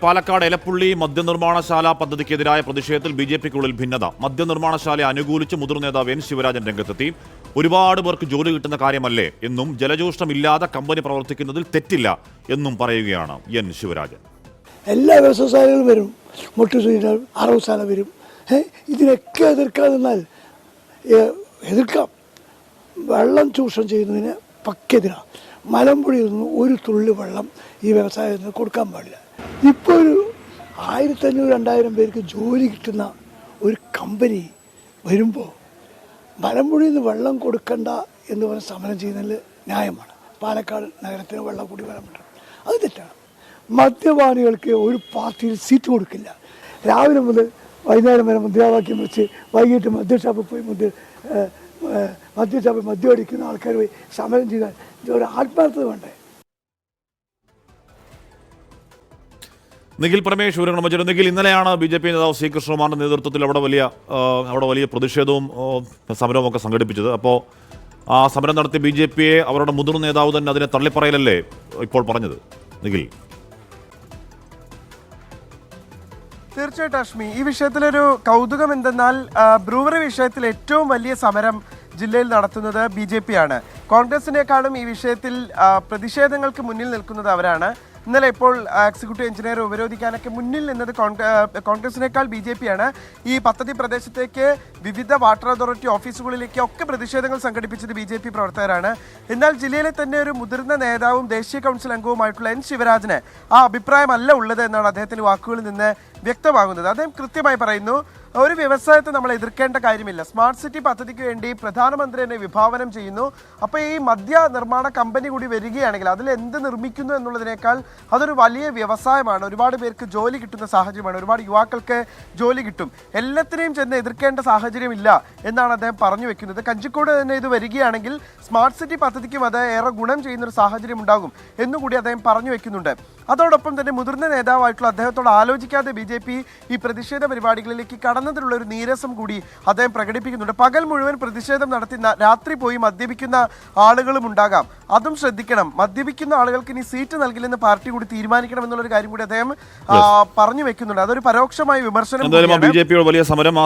പാലക്കാട് എലപ്പുള്ളി മദ്യനിർമ്മാണശാല പദ്ധതിക്കെതിരായ പ്രതിഷേധത്തിൽ ബിജെപിക്കുള്ളിൽ ഭിന്നത. മദ്യനിർമ്മാണശാലയെ അനുകൂലിച്ച് മുതിർന്ന നേതാവ് എൻ ശിവരാജൻ രംഗത്തെത്തി. ഒരുപാട് പേർക്ക് ജോലി കിട്ടുന്ന കാര്യമല്ലേ എന്നും ജലചൂഷണമില്ലാതെ കമ്പനി പ്രവർത്തിക്കുന്നതിൽ തെറ്റില്ല എന്നും പറയുകയാണ് എൻ ശിവരാജൻ. എല്ലാ വ്യവസായങ്ങളും വരും, മുട്ടുസൂചികൾ അറവുശാല വരും. ഇതിനൊക്കെ എതിർക്കാൻ നിന്നാൽ എതിർക്കാം. വെള്ളം ചൂഷണം ചെയ്യുന്നതിന് പക്കെതിരാണ്. മലമ്പുഴയിൽ നിന്ന് ഒരു തുള്ളി വെള്ളം ഈ വ്യവസായത്തിന് കൊടുക്കാൻ പാടില്ല. ഇപ്പോൾ ഒരു 1500-2000 പേർക്ക് ജോലി കിട്ടുന്ന ഒരു കമ്പനി വരുമ്പോൾ മലമ്പുഴയിൽ നിന്ന് വെള്ളം കൊടുക്കണ്ട എന്ന് പറഞ്ഞ് സമരം ചെയ്യുന്നതിൽ ന്യായമാണ്. പാലക്കാട് നഗരത്തിന് വെള്ളം കൂടി വരാൻ പറ്റും, അത് തെറ്റാണ്. മദ്യപാനികൾക്ക് ഒരു പാർട്ടിയിൽ സീറ്റ് കൊടുക്കില്ല. രാവിലെ മുതൽ വൈകുന്നേരം വരെ മുദ്രാവാക്യം വെച്ച് വൈകിട്ട് മദ്യഷാപ്പിൽ പോയി മദ്യം അടിക്കുന്ന ആൾക്കാർ പോയി സമരം ചെയ്താൽ ഒരു ആത്മാർത്ഥത വേണ്ടേ? നിഖിൽ പ്രമേഷ് വിവരങ്ങൾ മറ്റൊരു നിഖിൽ, ഇന്നലെയാണ് ബി.ജെ.പി നേതാവ് സി കൃഷ്ണകുമാറിന്റെ നേതൃത്വത്തിൽ അവിടെ വലിയ പ്രതിഷേധവും സമരവും ഒക്കെ സംഘടിപ്പിച്ചത്. അപ്പോൾ ആ സമരം നടത്തിയ ബി.ജെ.പിയെ അവരുടെ മുതിർന്ന നേതാവ് തന്നെ അതിനെ തള്ളിപ്പറയലല്ലേ ഇപ്പോൾ പറഞ്ഞത് നിഖിൽ? തീർച്ചയായിട്ടും അഷ്മി, ഈ വിഷയത്തിലൊരു കൗതുകം എന്തെന്നാൽ ബ്രൂവറി വിഷയത്തിൽ ഏറ്റവും വലിയ സമരം ജില്ലയിൽ നടത്തുന്നത് ബി.ജെ.പി ആണ്. കോൺഗ്രസിനേക്കാളും ഈ വിഷയത്തിൽ പ്രതിഷേധങ്ങൾക്ക് മുന്നിൽ നിൽക്കുന്നത് അവരാണ്. ഇന്നലെ ഇപ്പോൾ എക്സിക്യൂട്ടീവ് എഞ്ചിനീയർ ഉപരോധിക്കാനൊക്കെ മുന്നിൽ നിന്നത് കോൺഗ്രസിനേക്കാൾ ബി.ജെ.പി ആണ്. ഈ പദ്ധതി പ്രദേശത്തേക്ക് വിവിധ വാട്ടർ അതോറിറ്റി ഓഫീസുകളിലേക്ക് ഒക്കെ പ്രതിഷേധങ്ങൾ സംഘടിപ്പിച്ചത് ബി.ജെ.പി പ്രവർത്തകരാണ്. എന്നാൽ ജില്ലയിലെ തന്നെ ഒരു മുതിർന്ന നേതാവും ദേശീയ കൗൺസിൽ അംഗവുമായിട്ടുള്ള എൻ ശിവരാജന് ആ അഭിപ്രായമല്ല ഉള്ളത് എന്നാണ് അദ്ദേഹത്തിന്റെ വാക്കുകളിൽ നിന്ന് വ്യക്തമാകുന്നത്. അദ്ദേഹം കൃത്യമായി പറയുന്നു, ഒരു വ്യവസായത്തെ നമ്മൾ എതിർക്കേണ്ട കാര്യമില്ല. സ്മാർട്ട് സിറ്റി പദ്ധതിക്ക് വേണ്ടി പ്രധാനമന്ത്രി തന്നെ വിഭാവനം ചെയ്യുന്നു. അപ്പോൾ ഈ മദ്യ നിർമ്മാണ കമ്പനി കൂടി വരികയാണെങ്കിൽ അതിൽ എന്ത് നിർമ്മിക്കുന്നു എന്നുള്ളതിനേക്കാൾ അതൊരു വലിയ വ്യവസായമാണ്. ഒരുപാട് പേർക്ക് ജോലി കിട്ടുന്ന സാഹചര്യമാണ്, ഒരുപാട് യുവാക്കൾക്ക് ജോലി കിട്ടും. എല്ലാത്തിനെയും ചെന്ന് എതിർക്കേണ്ട സാഹചര്യമില്ല എന്നാണ് അദ്ദേഹം പറഞ്ഞു വെക്കുന്നത്. കഞ്ചിക്കോട് തന്നെ ഇത് വരികയാണെങ്കിൽ സ്മാർട്ട് സിറ്റി പദ്ധതിക്കും അത് ഏറെ ഗുണം ചെയ്യുന്നൊരു സാഹചര്യം ഉണ്ടാകും എന്നുകൂടി അദ്ദേഹം പറഞ്ഞു വെക്കുന്നുണ്ട്. അതോടൊപ്പം തന്നെ മുതിർന്ന നേതാവായിട്ടുള്ള അദ്ദേഹത്തോട് ആലോചിക്കാതെ ബി.ജെ.പി ഈ പ്രതിഷേധ പരിപാടികളിലേക്ക് കടന്നതിലുള്ള ഒരു നീരസം കൂടി അദ്ദേഹം പ്രകടിപ്പിക്കുന്നുണ്ട്. പകൽ മുഴുവൻ പ്രതിഷേധം നടത്തി രാത്രി പോയി മദ്യപിക്കുന്ന ആളുകളും ഉണ്ടാകാം, അതും ശ്രദ്ധിക്കണം. മദ്യപിക്കുന്ന ആളുകൾക്ക് ഇനി സീറ്റ് നൽകില്ലെന്ന് പാർട്ടി കൂടി തീരുമാനിക്കണം എന്നുള്ളൊരു കാര്യം കൂടി അദ്ദേഹം പറഞ്ഞു വെക്കുന്നുണ്ട്. അതൊരു പരോക്ഷമായ വിമർശനം. ബി.ജെ.പിയുടെ വലിയ സമരം